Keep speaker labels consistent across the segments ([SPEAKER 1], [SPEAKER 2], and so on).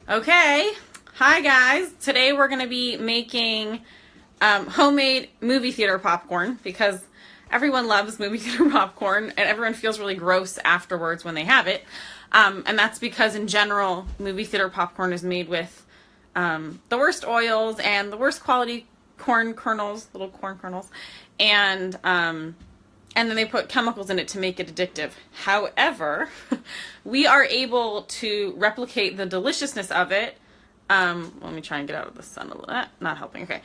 [SPEAKER 1] Okay, hi guys. Today we're going to be making homemade movie theater popcorn because everyone loves movie theater popcorn and everyone feels really gross afterwards when they have it. And that's because in general, movie theater popcorn is made with the worst oils and the worst quality corn kernels, little corn kernels, and then they put chemicals in it to make it addictive. However, we are able to replicate the deliciousness of it. Let me try and get out of the sun a little bit. Not helping, okay.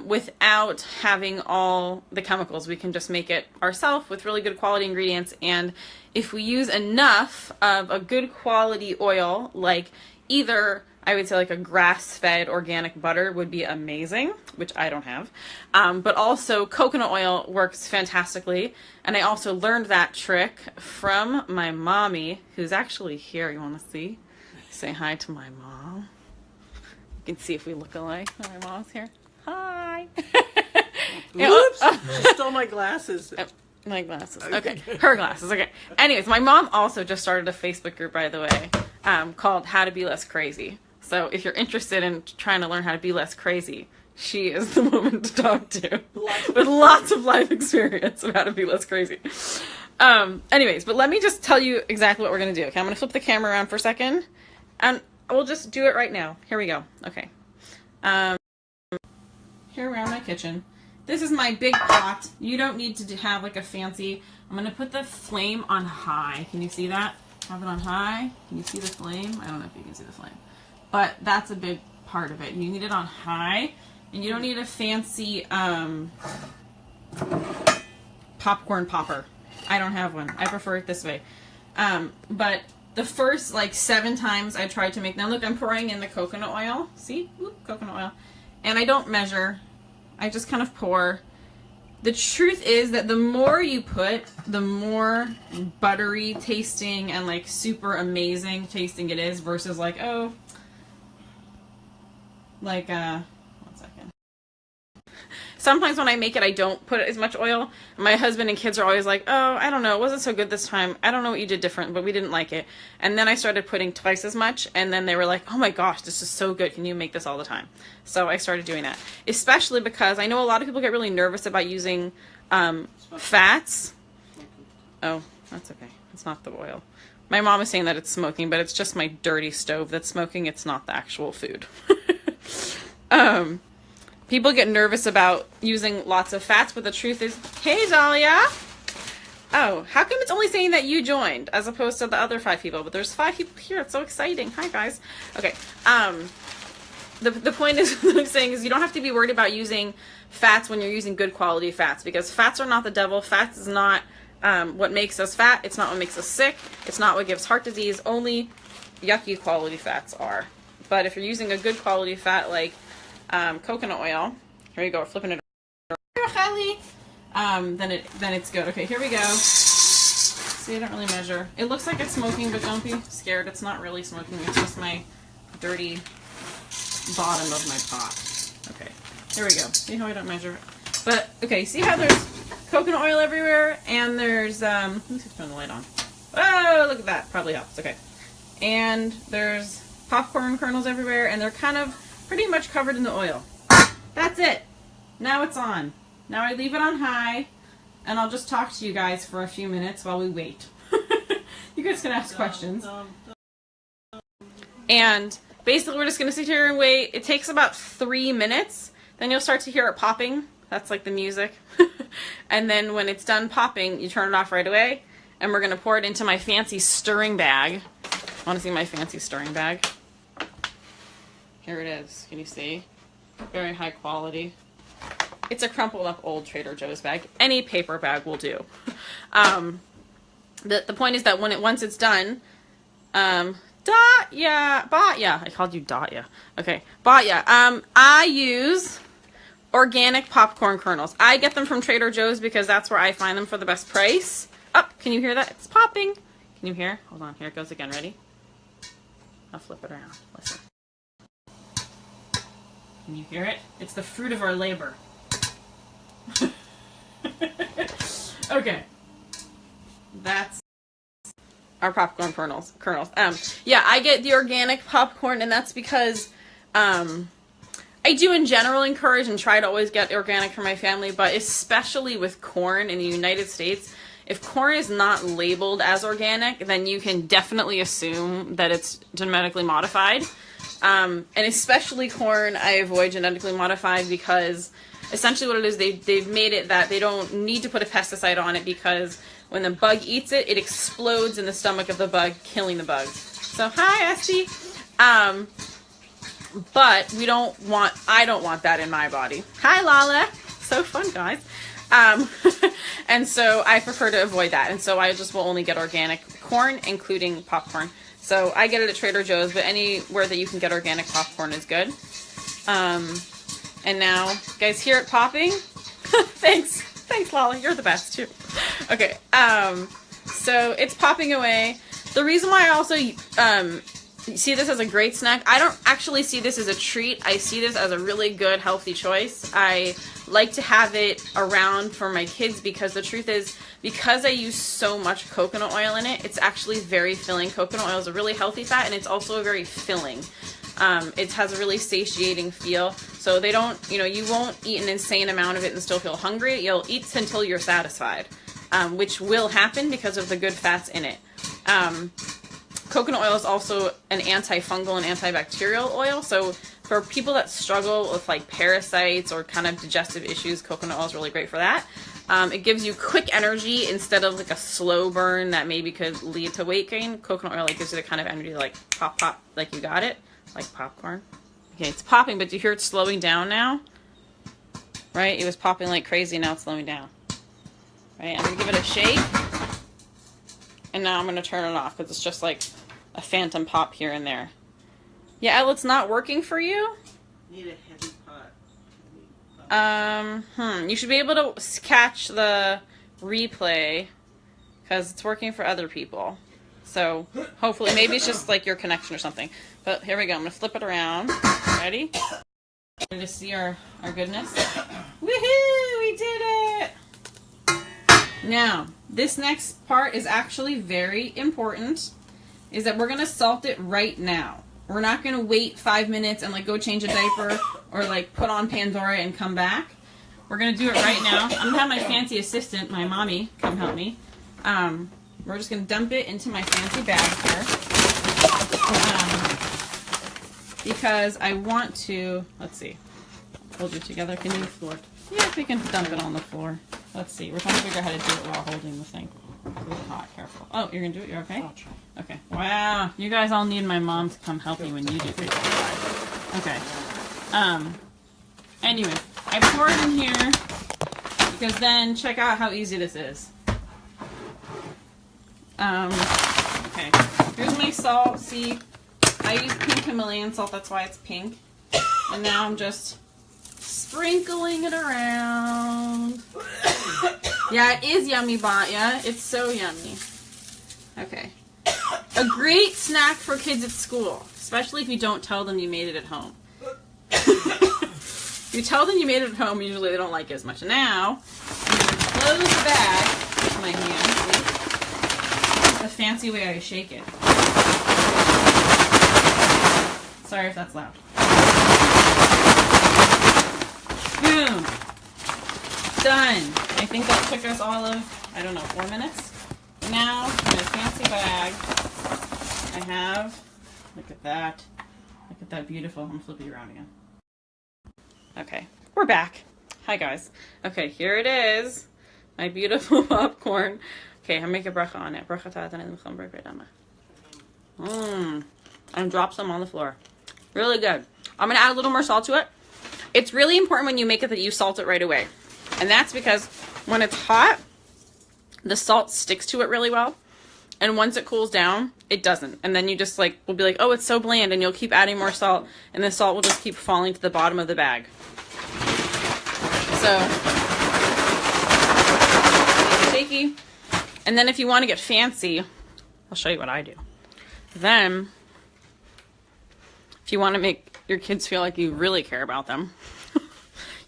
[SPEAKER 1] Without having all the chemicals. We can just make it ourselves with really good quality ingredients. And if we use enough of a good quality oil, like either, I would say like a grass-fed organic butter would be amazing, which I don't have. But also coconut oil works fantastically. And I also learned that trick from my mommy, who's actually here. You want to see? Say hi to my mom. You can see if we look alike. Oh, my mom's here. Hi.
[SPEAKER 2] Whoops! She stole my glasses.
[SPEAKER 1] My glasses. Okay. Her glasses. Okay. Anyways, my mom also just started a Facebook group, by the way, called How to Be Less Crazy. So if you're interested in trying to learn how to be less crazy, she is the woman to talk to with lots of life experience of how to be less crazy. Anyways, but let me just tell you exactly what we're going to do. Okay, I'm going to flip the camera around for a second, and we'll just do it right now. Here we go. Okay. Here around my kitchen. This is my big pot. You don't need to have like a fancy... I'm going to put the flame on high. Can you see that? Have it on high. Can you see the flame? I don't know if you can see the flame. But that's a big part of it. You need it on high, and you don't need a fancy popcorn popper. I don't have one. I prefer it this way. But the first like 7 times I tried to make... Now look, I'm pouring in the coconut oil. See? Oop, coconut oil. And I don't measure. I just kind of pour. The truth is that the more you put, the more buttery tasting and like super amazing tasting it is versus like, oh... Like, one second. Sometimes when I make it, I don't put as much oil. My husband and kids are always like, oh, I don't know, it wasn't so good this time. I don't know what you did different, but we didn't like it. And then I started putting twice as much, and then they were like, oh my gosh, this is so good. Can you make this all the time? So I started doing that. Especially because I know a lot of people get really nervous about using fats. Oh, that's okay. It's not the oil. My mom is saying that it's smoking, but it's just my dirty stove that's smoking. It's not the actual food. People get nervous about using lots of fats, but the truth is, hey Dahlia! Oh, how come it's only saying that you joined as opposed to the other 5 people? But there's 5 people here. It's so exciting. Hi guys. Okay. The point is what I'm saying is you don't have to be worried about using fats when you're using good quality fats, because fats are not the devil. Fats is not what makes us fat. It's not what makes us sick. It's not what gives heart disease. Only yucky quality fats are. But if you're using a good quality fat like coconut oil, here you go, we're flipping it around, then it's good. Okay, here we go. See, I don't really measure. It looks like it's smoking, but don't be scared. It's not really smoking. It's just my dirty bottom of my pot. Okay, here we go. See how I don't measure? But okay, see how there's coconut oil everywhere, and there's let me just turn the light on. Oh, look at that. Probably helps. Okay, and there's popcorn kernels everywhere, and they're kind of pretty much covered in the oil. That's it. Now it's on. Now I leave it on high, and I'll just talk to you guys for a few minutes while we wait. You guys can ask questions. And basically we're just going to sit here and wait. It takes about 3 minutes. Then you'll start to hear it popping. That's like the music. And then when it's done popping, you turn it off right away. And we're going to pour it into my fancy stirring bag. Want to see my fancy stirring bag? Here it is. Can you see? Very high quality. It's a crumpled up old Trader Joe's bag. Any paper bag will do. The point is that once it's done, Batya. I called you Datya. Okay, Batya. I use organic popcorn kernels. I get them from Trader Joe's because that's where I find them for the best price. Oh, can you hear that? It's popping. Can you hear? Hold on. Here it goes again. Ready? I'll flip it around. Listen. Can you hear it? It's the fruit of our labor. Okay. That's our popcorn kernels. Yeah, I get the organic popcorn, and that's because I do in general encourage and try to always get organic for my family, but especially with corn in the United States, if corn is not labeled as organic, then you can definitely assume that it's genetically modified. And especially corn, I avoid genetically modified because essentially what it is, they've made it that they don't need to put a pesticide on it because when the bug eats it, it explodes in the stomach of the bug, killing the bug. So, hi, Esty. But I don't want that in my body. Hi, Lala. So fun, guys. And so I prefer to avoid that. And so I just will only get organic corn, including popcorn. So I get it at Trader Joe's, but anywhere that you can get organic popcorn is good. And now, guys, hear it popping? Thanks, Lala. You're the best, too. Okay, so it's popping away. The reason why I also see this as a great snack, I don't actually see this as a treat. I see this as a really good, healthy choice. I like to have it around for my kids because the truth is, because I use so much coconut oil in it, it's actually very filling. Coconut oil is a really healthy fat, and it's also very filling. It has a really satiating feel. So they don't, you won't eat an insane amount of it and still feel hungry. You'll eat until you're satisfied, which will happen because of the good fats in it. Coconut oil is also an antifungal and antibacterial oil. So for people that struggle with like parasites or kind of digestive issues, coconut oil is really great for that. It gives you quick energy instead of like a slow burn that maybe could lead to weight gain. Coconut oil gives you the kind of energy like pop, pop, like you got it. Like popcorn. Okay, it's popping, but do you hear it slowing down now? Right? It was popping like crazy, now it's slowing down. Right? I'm going to give it a shake. And now I'm going to turn it off because it's just like a phantom pop here and there. Yeah, Elle, it's not working for you?
[SPEAKER 2] Need a heavy pot.
[SPEAKER 1] You should be able to catch the replay because it's working for other people. So hopefully, maybe it's just like your connection or something. But here we go. I'm going to flip it around. Ready? Ready to see our goodness? Woohoo! We did it! Now, this next part is actually very important, is that we're going to salt it right now. We're not going to wait 5 minutes and like go change a diaper or like put on Pandora and come back. We're going to do it right now. I'm going to have my fancy assistant, my mommy, come help me. We're just going to dump it into my fancy bag here. Because I want to, let's see, hold you together. Can you floor? Yeah, we can dump it on the floor. Let's see. We're trying to figure out how to do it while holding the thing. It's really hot. Careful. Oh, you're going to do it? You're okay?
[SPEAKER 2] I'll try.
[SPEAKER 1] Okay. Wow. You guys all need my mom to come help you when you do things. Okay. Anyway, I pour it in here because then check out how easy this is. Okay, here's my salt. See, I use pink Himalayan salt, that's why it's pink. And now I'm just sprinkling it around. Yeah, it is yummy, Batya. It's so yummy. Okay. A great snack for kids at school, especially if you don't tell them you made it at home. If you tell them you made it at home, usually they don't like it as much. Now, I'm going to close the bag with my hand. See? The fancy way I shake it. Sorry if that's loud. Boom. Done. I think that took us all of, I don't know, 4 minutes. Now, in my fancy bag, I have, look at that beautiful, I'm going to flip it around again. Okay, we're back. Hi guys. Okay, here it is. My beautiful popcorn. Okay, I make a bracha on it. And drop some on the floor. Really good. I'm going to add a little more salt to it. It's really important when you make it that you salt it right away. And that's because when it's hot, the salt sticks to it really well. And once it cools down, it doesn't. And then you just like, will be like, oh, it's so bland. And you'll keep adding more salt. And the salt will just keep falling to the bottom of the bag. So, shaky. And then if you want to get fancy, I'll show you what I do. Then, if you want to make your kids feel like you really care about them,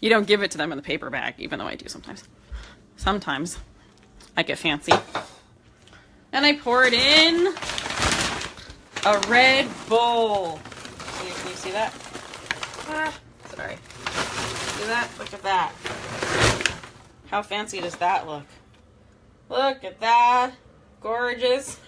[SPEAKER 1] you don't give it to them in the paper bag, even though I do sometimes. Sometimes I get fancy. And I pour it in a red bowl. Can you see that? Sorry. See that? Look at that. How fancy does that look? Look at that. Gorgeous.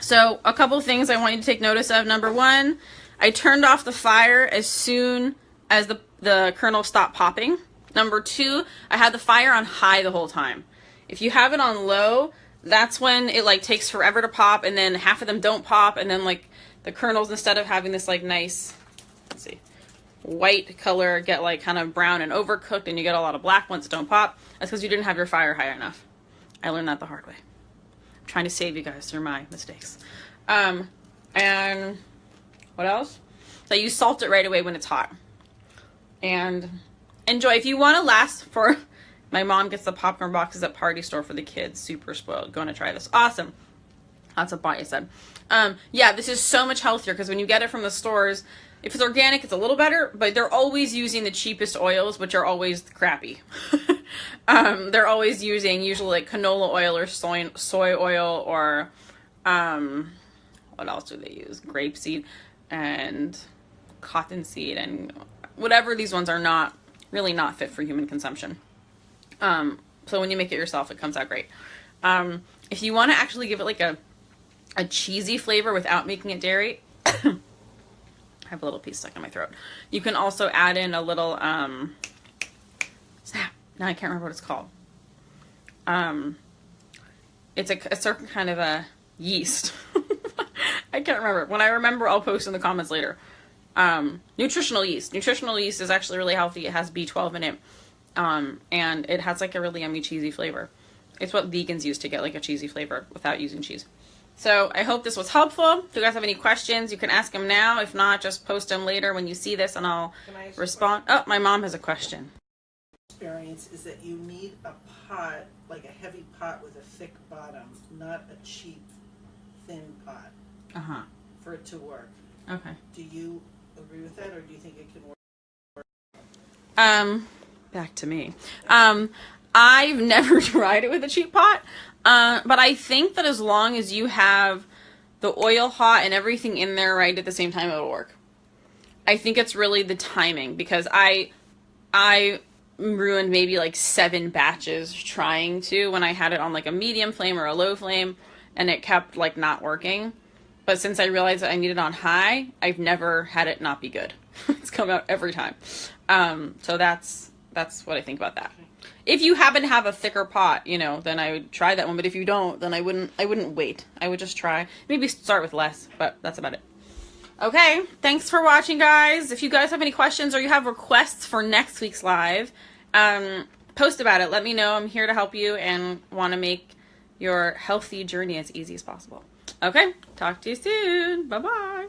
[SPEAKER 1] So a couple things I want you to take notice of. Number one, I turned off the fire as soon as the kernel stopped popping. Number two, I had the fire on high the whole time. If you have it on low, that's when it like takes forever to pop, and then half of them don't pop, and then like the kernels, instead of having this like nice, let's see, white color, get like kind of brown and overcooked, and you get a lot of black ones that don't pop. That's because you didn't have your fire high enough. I learned that the hard way. I'm trying to save you guys through my mistakes. And what else? So you salt it right away when it's hot. And enjoy. If you want to last for, my mom gets the popcorn boxes at Party Store for the kids. Super spoiled. Going to try this. Awesome. That's what Bonnie said. Yeah, this is so much healthier because when you get it from the stores, if it's organic, it's a little better, but they're always using the cheapest oils, which are always crappy. They're always using usually like canola oil or soy oil or, what else do they use? Grapeseed and cottonseed and whatever. These ones are really not fit for human consumption. So when you make it yourself, it comes out great. If you want to actually give it like a cheesy flavor without making it dairy, I have a little piece stuck in my throat. You can also add in a little, snap. Now I can't remember what it's called. It's a certain kind of a yeast. I can't remember. When I remember, I'll post in the comments later. Nutritional yeast. Nutritional yeast is actually really healthy. It has B12 in it. And it has like a really yummy cheesy flavor. It's what vegans use to get like a cheesy flavor without using cheese. So I hope this was helpful. If you guys have any questions, you can ask them now. If not, just post them later when you see this and I'll respond. Oh, my mom has a question.
[SPEAKER 2] Experience is that you need a pot, like a heavy pot with a thick bottom, not a cheap, thin pot for it to work.
[SPEAKER 1] Okay.
[SPEAKER 2] Do you agree with that, or do you think it can work?
[SPEAKER 1] Back to me. I've never tried it with a cheap pot, but I think that as long as you have the oil hot and everything in there right at the same time, it'll work. I think it's really the timing, because I ruined maybe like 7 batches trying to, when I had it on like a medium flame or a low flame, and it kept like not working. But since I realized that I need it on high, I've never had it not be good. It's come out every time. So that's what I think about that. If you happen to have a thicker pot, you know, then I would try that one. But if you don't, then I wouldn't wait. I would just try. Maybe start with less, but that's about it. Okay, thanks for watching, guys. If you guys have any questions or you have requests for next week's live, post about it. Let me know. I'm here to help you and want to make your healthy journey as easy as possible. Okay, talk to you soon. Bye-bye.